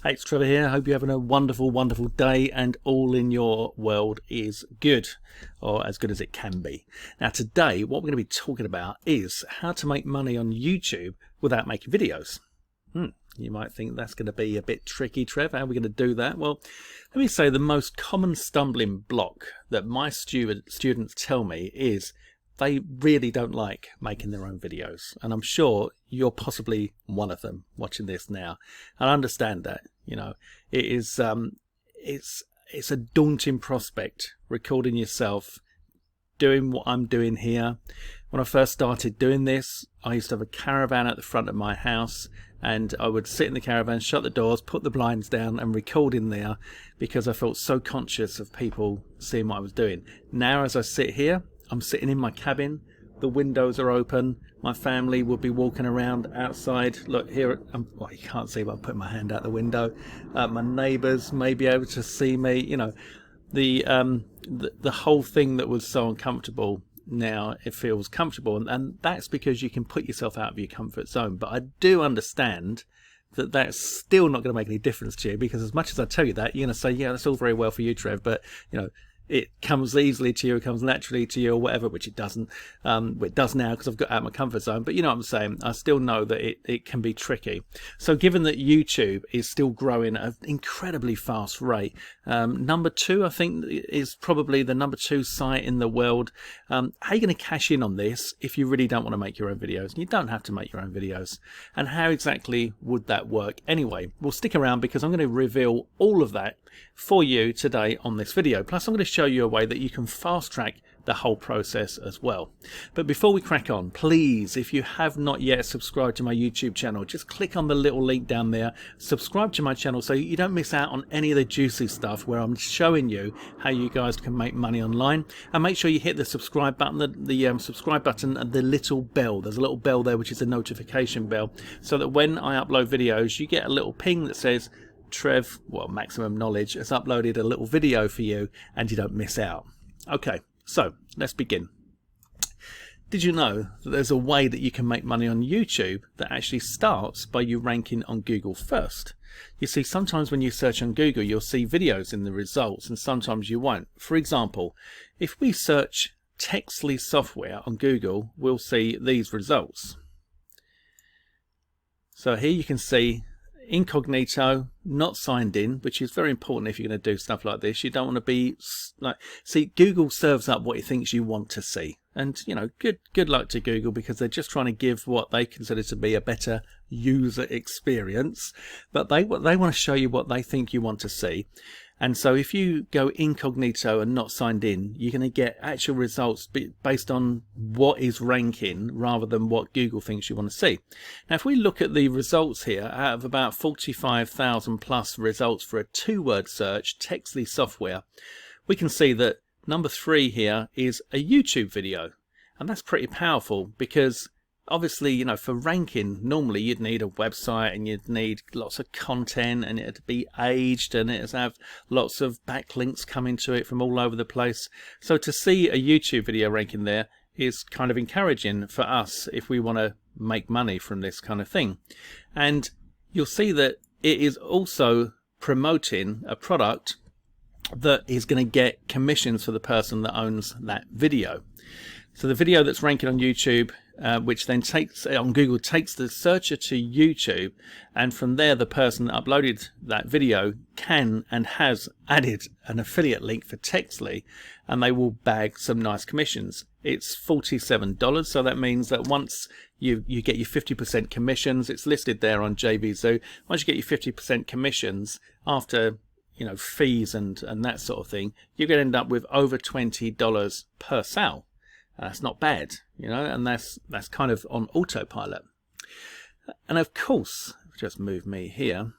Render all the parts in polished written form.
Hey, it's Trevor here. Hope you're having a wonderful, wonderful day and all in your world is good, or as good as it can be. Now today, what we're going to be talking about is how to make money on YouTube without making videos. You might think that's going to be a bit tricky, Trev. How are we going to do that? Well, let me say the most common stumbling block that my students tell me is they really don't like making their own videos. And I'm sure you're possibly one of them watching this now. And I understand that, you know, it is, it's a daunting prospect recording yourself, doing what I'm doing here. When I first started doing this, I used to have a caravan at the front of my house, and I would sit in the caravan, shut the doors, put the blinds down and record in there because I felt so conscious of people seeing what I was doing. Now as I sit here, I'm sitting in my cabin, the windows are open, my family will be walking around outside. Look here, well, you can't see, but I'm putting my hand out the window. My neighbours may be able to see me. You know, the whole thing that was so uncomfortable, now it feels comfortable, and that's because you can put yourself out of your comfort zone. But I do understand that that's still not going to make any difference to you, because as much as I tell you that, you're going to say, yeah, that's all very well for you, Trev, but you know, it comes easily to you, it comes naturally to you, or whatever, which it doesn't. It does now because I've got out of my comfort zone, but you know what I'm saying, I still know that it can be tricky. So given that YouTube is still growing at an incredibly fast rate, number two, I think, is probably the number 2 site in the world. How are you going to cash in on this if you really don't want to make your own videos? You don't have to make your own videos. And how exactly would that work anyway? Well, stick around because I'm going to reveal all of that for you today on this video. Plus I'm going to show you a way that you can fast track the whole process as well. But before we crack on, please, if you have not yet subscribed to my YouTube channel, just click on the little link down there, subscribe to my channel so you don't miss out on any of the juicy stuff where I'm showing you how you guys can make money online. And make sure you hit the subscribe button, the subscribe button, and the little bell. There's a little bell there which is a notification bell, so that when I upload videos you get a little ping that says Trev, well, Maximum Knowledge has uploaded a little video for you and you don't miss out. Okay, so let's begin. Did you know that there's a way that you can make money on YouTube that actually starts by you ranking on Google first? You see, sometimes when you search on Google, you'll see videos in the results, and sometimes you won't. For example, if we search Textly software on Google, we'll see these results. So here you can see incognito, not signed in, which is very important if you're going to do stuff like this. You don't want to be like, see, Google serves up what it thinks you want to see, and you know, good luck to Google, because they're just trying to give what they consider to be a better user experience, but they want to show you what they think you want to see. And so if you go incognito and not signed in, you're going to get actual results based on what is ranking rather than what Google thinks you want to see. Now, if we look at the results here, out of about 45,000 plus results for a 2-word search, Textly software, we can see that number 3 here is a YouTube video. And that's pretty powerful because obviously, you know, for ranking, normally you'd need a website and you'd need lots of content, and it'd be aged, and it'd have lots of backlinks coming to it from all over the place. So to see a YouTube video ranking there is kind of encouraging for us if we want to make money from this kind of thing. And you'll see that it is also promoting a product that is going to get commissions for the person that owns that video. So the video that's ranking on YouTube, which then takes on Google, takes the searcher to YouTube, and from there the person that uploaded that video can and has added an affiliate link for Textly, and they will bag some nice commissions. It's $47, so that means that once you get your 50% commissions, it's listed there on JVZoo. Once you get your 50% commissions after, you know, fees and that sort of thing, you're going to end up with over $20 per sale. That's not bad, you know, and that's kind of on autopilot. And of course, just move me here,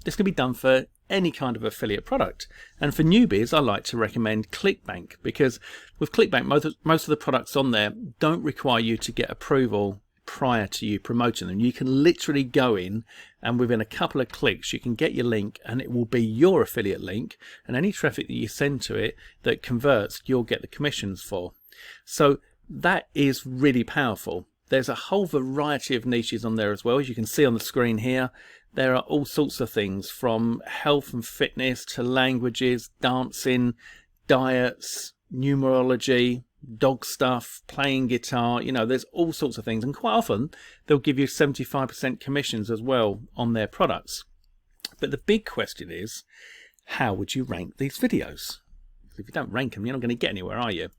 this can be done for any kind of affiliate product. And for newbies, I like to recommend ClickBank, because with ClickBank, most of the products on there don't require you to get approval prior to you promoting them. You can literally go in, and within a couple of clicks you can get your link, and it will be your affiliate link, and any traffic that you send to it that converts, you'll get the commissions for. So that is really powerful. There's a whole variety of niches on there as well. As you can see on the screen here, there are all sorts of things from health and fitness to languages, dancing, diets, numerology, dog stuff, playing guitar. You know, there's all sorts of things, and quite often they'll give you 75% commissions as well on their products. But the big question is, how would you rank these videos? If you don't rank them, you're not going to get anywhere, are you?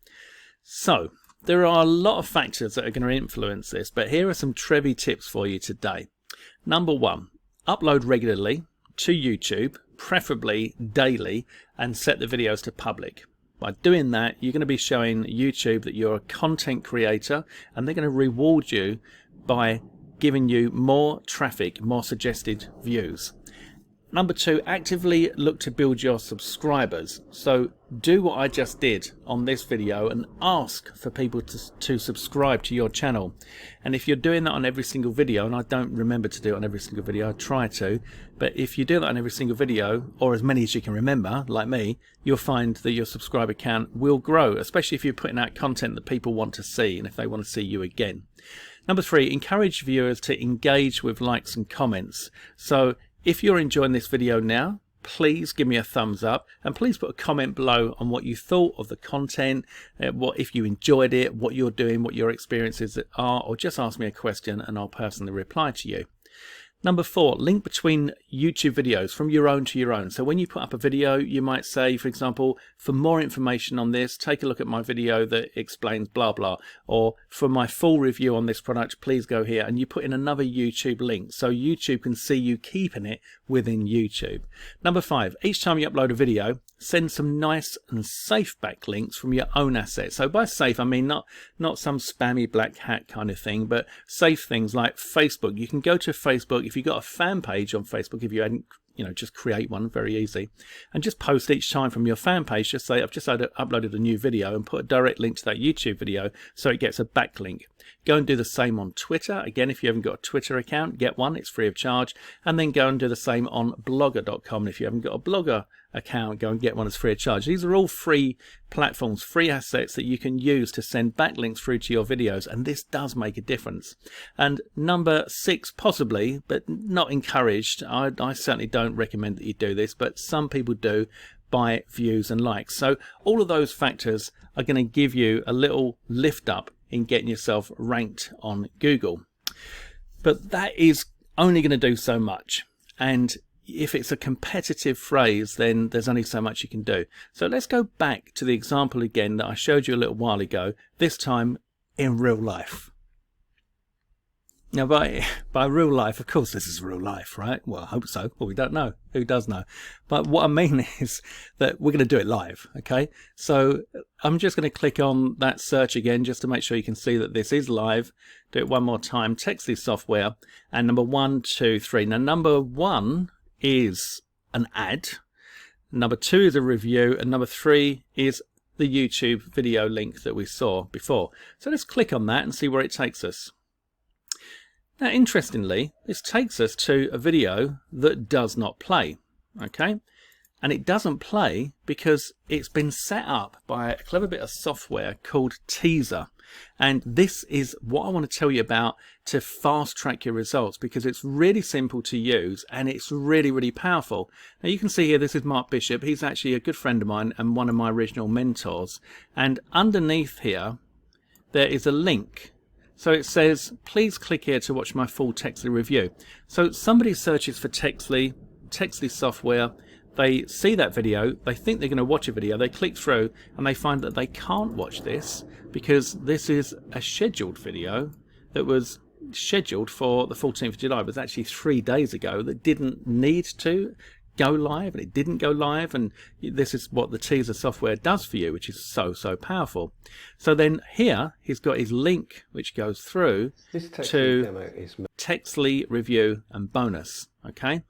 So there are a lot of factors that are going to influence this, but here are some Trevi tips for you today. Number one, upload regularly to YouTube, preferably daily, and set the videos to public. By doing that, you're going to be showing YouTube that you're a content creator, and they're going to reward you by giving you more traffic, more suggested views. Number two, actively look to build your subscribers. So do what I just did on this video and ask for people to subscribe to your channel. And if you're doing that on every single video, and I don't remember to do it on every single video, I try to, but if you do that on every single video, or as many as you can remember, like me, you'll find that your subscriber count will grow, especially if you're putting out content that people want to see and if they want to see you again. Number three, encourage viewers to engage with likes and comments. So if you're enjoying this video now, please give me a thumbs up, and please put a comment below on what you thought of the content, what if you enjoyed it, what you're doing, what your experiences are, or just ask me a question and I'll personally reply to you. Number four, link between YouTube videos from your own to your own. So when you put up a video, you might say, for example, for more information on this, take a look at my video that explains blah, blah. Or for my full review on this product, please go here. And you put in another YouTube link so YouTube can see you keeping it within YouTube. Number five, each time you upload a video, send some nice and safe backlinks from your own assets. So by safe, I mean not some spammy black hat kind of thing, but safe things like Facebook. You can go to Facebook. If you've got a fan page on Facebook, if you hadn't, just create one, very easy, and just post each time from your fan page. Just say, I've just uploaded a new video, and put a direct link to that YouTube video so it gets a backlink. Go and do the same on Twitter. Again, if you haven't got a Twitter account, get one, it's free of charge. And then go and do the same on blogger.com. And if you haven't got a Blogger account, go and get one, it's free of charge. These are all free platforms, free assets that you can use to send backlinks through to your videos, and this does make a difference. And number six, possibly, but not encouraged, I certainly don't recommend that you do this, but some people do, buy views and likes. So all of those factors are going to give you a little lift up in getting yourself ranked on Google. But that is only going to do so much, and if it's a competitive phrase, then there's only so much you can do. So let's go back to the example again that I showed you a little while ago, this time in real life. Now, by real life, of course, this is real life, right? Well, I hope so. Well, we don't know. Who does know? But what I mean is that we're going to do it live, okay? So I'm just going to click on that search again, just to make sure you can see that this is live. Do it one more time. Textly Software. And number 1, 2, 3. Now, number 1 is an ad. Number 2 is a review. And number 3 is the YouTube video link that we saw before. So let's click on that and see where it takes us. Now, interestingly, this takes us to a video that does not play, okay? And it doesn't play because it's been set up by a clever bit of software called Teaser. And this is what I want to tell you about to fast track your results, because it's really simple to use and it's really, really powerful. Now, you can see here, this is Mark Bishop. He's actually a good friend of mine and one of my original mentors. And underneath here, there is a link. So it says, please click here to watch my full Textly review. So somebody searches for Textly Software, they see that video, they think they're going to watch a video, they click through and they find that they can't watch this because this is a scheduled video that was scheduled for the 14th of July. It was actually 3 days ago, that didn't need to go live, and it didn't go live, and this is what the Teaser software does for you, which is so powerful. So then here he's got his link which goes through to Textly review and bonus. Okay,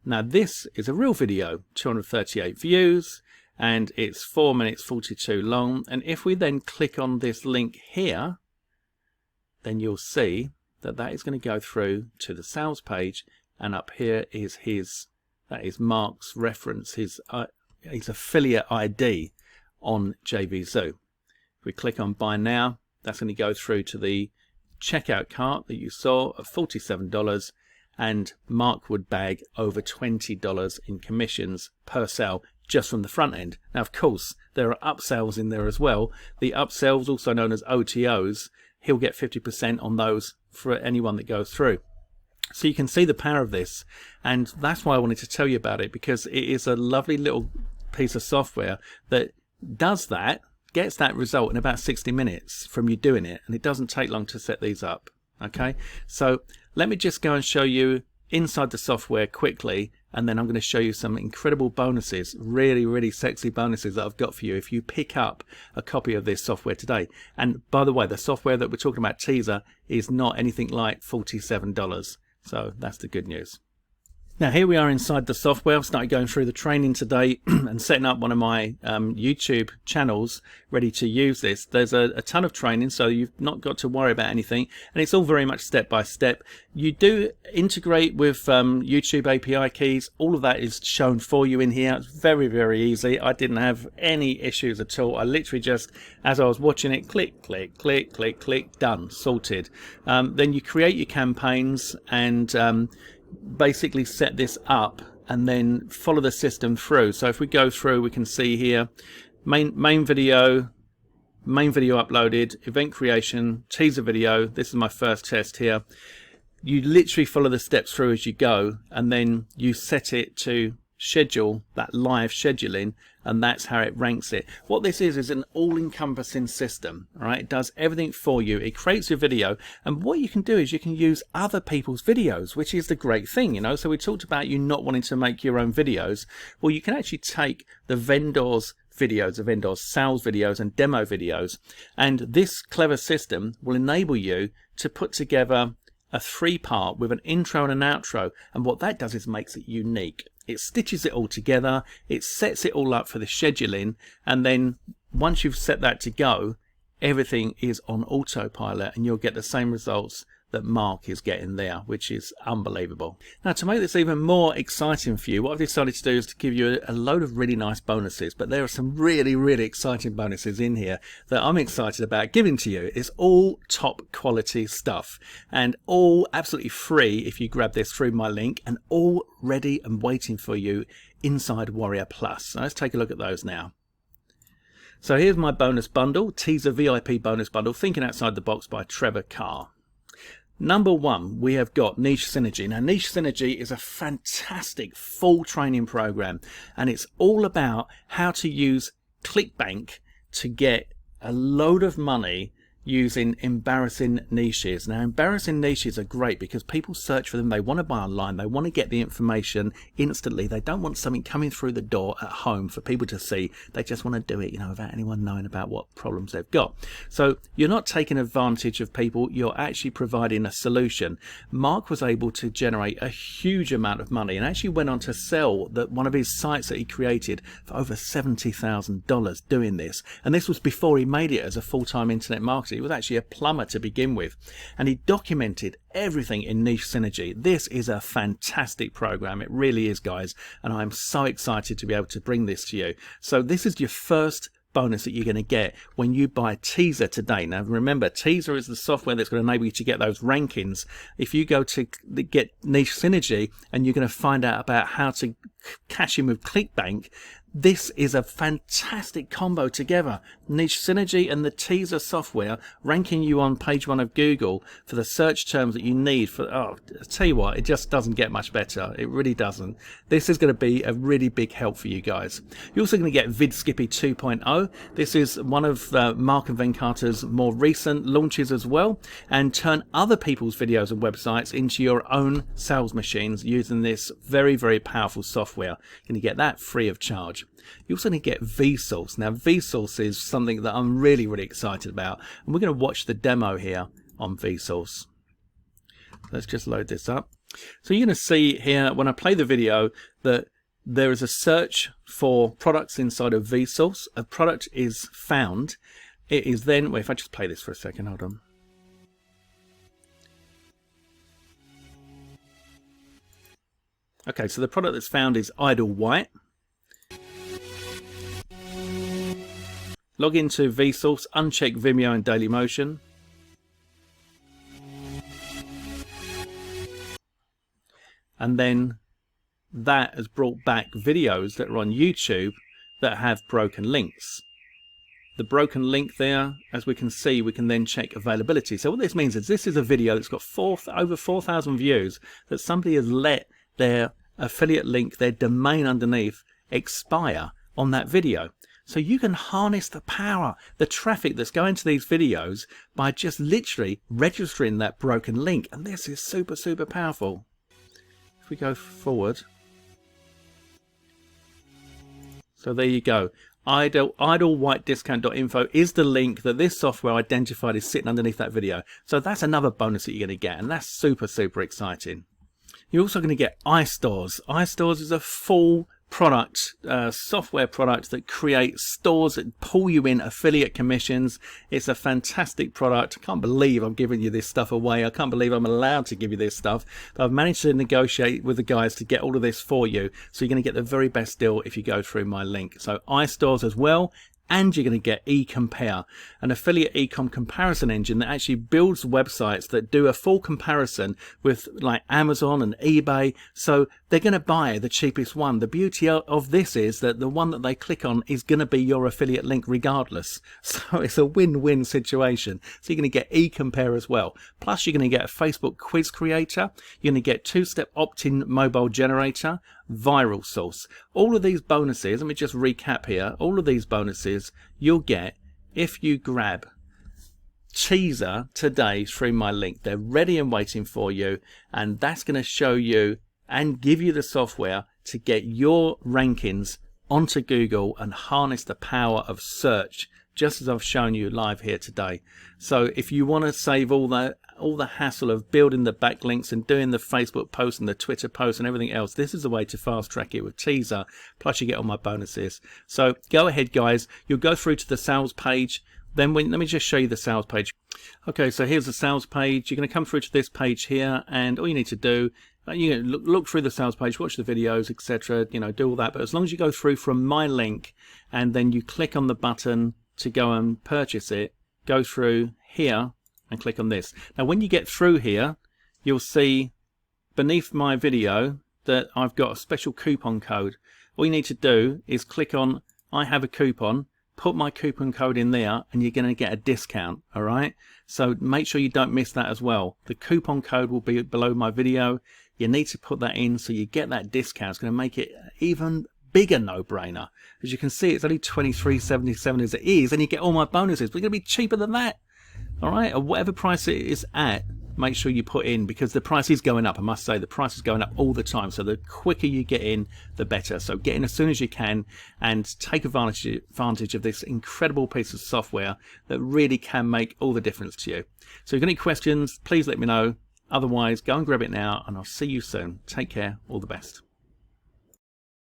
now this is a real video, 238 views, and it's 4 minutes 42 long. And if we then click on this link here, then you'll see that that is going to go through to the sales page, and up here is that is Mark's reference, his affiliate ID on JVZoo. If we click on Buy Now, that's going to go through to the checkout cart that you saw of $47, and Mark would bag over $20 in commissions per sale just from the front end. Now, of course, there are upsells in there as well. The upsells, also known as OTOs, he'll get 50% on those for anyone that goes through. So you can see the power of this, and that's why I wanted to tell you about it, because it is a lovely little piece of software that does that, gets that result in about 60 minutes from you doing it, and it doesn't take long to set these up. Okay, so let me just go and show you inside the software quickly, and then I'm going to show you some incredible bonuses, really sexy bonuses that I've got for you if you pick up a copy of this software today. And by the way, the software that we're talking about, Teaser, is not anything like $47. So that's the good news. Now here we are inside the software. I've started going through the training today and setting up one of my YouTube channels ready to use this. There's a ton of training, so you've not got to worry about anything, and it's all very much step by step. You do integrate with YouTube API keys. All of that is shown for you in here. It's very easy. I didn't have any issues at all. I literally just, as I was watching it, click, done, sorted. Then you create your campaigns and basically set this up and then follow the system through. So if we go through, we can see here main video uploaded, event creation, teaser video. This is my first test here. You literally follow the steps through as you go, and then you set it to schedule, that live scheduling, and that's how it ranks it. What this is an all-encompassing system. All right, it does everything for you. It creates your video, and what you can do is you can use other people's videos, which is the great thing, you know. So we talked about you not wanting to make your own videos. Well, you can actually take the vendors' videos, the vendors' sales videos and demo videos, and this clever system will enable you to put together a 3-part with an intro and an outro, and what that does is makes it unique. It stitches it all together, it sets it all up for the scheduling, and then once you've set that to go, everything is on autopilot and you'll get the same results that Mark is getting there, which is unbelievable. Now, to make this even more exciting for you, what I've decided to do is to give you a load of really nice bonuses, but there are some really exciting bonuses in here that I'm excited about giving to you. It's all top quality stuff and all absolutely free if you grab this through my link, and all ready and waiting for you inside Warrior Plus. So let's take a look at those now. So here's my bonus bundle, Teaser VIP bonus bundle, Thinking Outside the Box by Trevor Carr. Number one, we have got Niche Synergy. Now, Niche Synergy is a fantastic full training program, and it's all about how to use ClickBank to get a load of money using embarrassing niches. Now, embarrassing niches are great because people search for them. They want to buy online. They want to get the information instantly. They don't want something coming through the door at home for people to see. They just want to do it, you know, without anyone knowing about what problems they've got. So you're not taking advantage of people. You're actually providing a solution. Mark was able to generate a huge amount of money and actually went on to sell one of his sites that he created for over $70,000 doing this. And this was before he made it as a full-time internet marketer. He was actually a plumber to begin with, and he documented everything in Niche Synergy. This is a fantastic program. It really is, guys, and I'm so excited to be able to bring this to you. So this is your first bonus that you're going to get when you buy Teaser today. Now remember, Teaser is the software that's going to enable you to get those rankings. If you go to get Niche Synergy and you're going to find out about how to cash in with ClickBank, this is a fantastic combo together. Niche Synergy and the Teaser software ranking you on page 1 of Google for the search terms that you need for, oh, I tell you what, it just doesn't get much better. It really doesn't. This is going to be a really big help for you guys. You're also going to get VidSkippy 2.0. This is one of Mark and Venkate's more recent launches as well, and turn other people's videos and websites into your own sales machines using this very powerful software. You're going to get that free of charge. You also need to get Vsauce. Now Vsauce is something that I'm really excited about, and we're going to watch the demo here on Vsauce. Let's just load this up. So you're going to see here when I play the video that there is a search for products inside of Vsauce. A product is found. It is then, wait, if I just play this for a second, hold on. Okay, so the product that's found is Idle White. Log into Vsauce, uncheck Vimeo and Dailymotion. and then that has brought back videos that are on YouTube that have broken links. The broken link there, as we can see, we can then check availability. So what this means is this is a video that's got over 4,000 views that somebody has let their affiliate link, their domain underneath, expire on that video. So you can harness the power, the traffic that's going to these videos by just literally registering that broken link. And this is super, super powerful. If we go forward. So there you go. idlewhitediscount.info is the link that this software identified is sitting underneath that video. So that's another bonus that you're going to get. And that's super, super exciting. You're also going to get iStores. iStores is a full product, software product that creates stores that pull you in affiliate commissions. It's a fantastic product. I can't believe I'm giving you this stuff away. I can't believe I'm allowed to give you this stuff. But I've managed to negotiate with the guys to get all of this for you. So you're going to get the very best deal if you go through my link. So iStores as well. And you're going to get eCompare, an affiliate e-com comparison engine that actually builds websites that do a full comparison with like Amazon and eBay. So they're going to buy the cheapest one. The beauty of this is that the one that they click on is going to be your affiliate link regardless. So it's a win-win situation. So you're going to get eCompare as well. Plus you're going to get a Facebook quiz creator. You're going to get two-step opt-in mobile generator, Viral Source. All of these bonuses, let me just recap here, all of these bonuses you'll get if you grab Teaser today through my link. They're ready and waiting for you, and that's going to show you and give you the software to get your rankings onto Google and harness the power of search, just as I've shown you live here today. So if you want to save all the hassle of building the backlinks and doing the Facebook post and the Twitter post and everything else, this is the way to fast track it with Teaser. Plus you get all my bonuses. So go ahead, guys. You'll go through to the sales page. Then let me just show you the sales page. Okay, so here's the sales page. You're going to come through to this page here, and all you need to do, you know, look through the sales page, watch the videos, etc. You know, do all that. But as long as you go through from my link and then you click on the button to go and purchase it, go through here and click on this. Now when you get through here, you'll see beneath my video that I've got a special coupon code. All you need to do is click on I have a coupon, put my coupon code in there, and you're going to get a discount. All right, so make sure you don't miss that as well. The coupon code will be below my video. You need to put that in so you get that discount. It's going to make it even bigger no-brainer. As you can see, it's only $23.77 as it is, and you get all my bonuses. But it's going to be cheaper than that. All right, or whatever price it is at, make sure you put in, because the price is going up. I must say the price is going up all the time. So the quicker you get in, the better. So get in as soon as you can and take advantage of this incredible piece of software that really can make all the difference to you. So if you've got any questions, please let me know. Otherwise, go and grab it now, and I'll see you soon. Take care. All the best.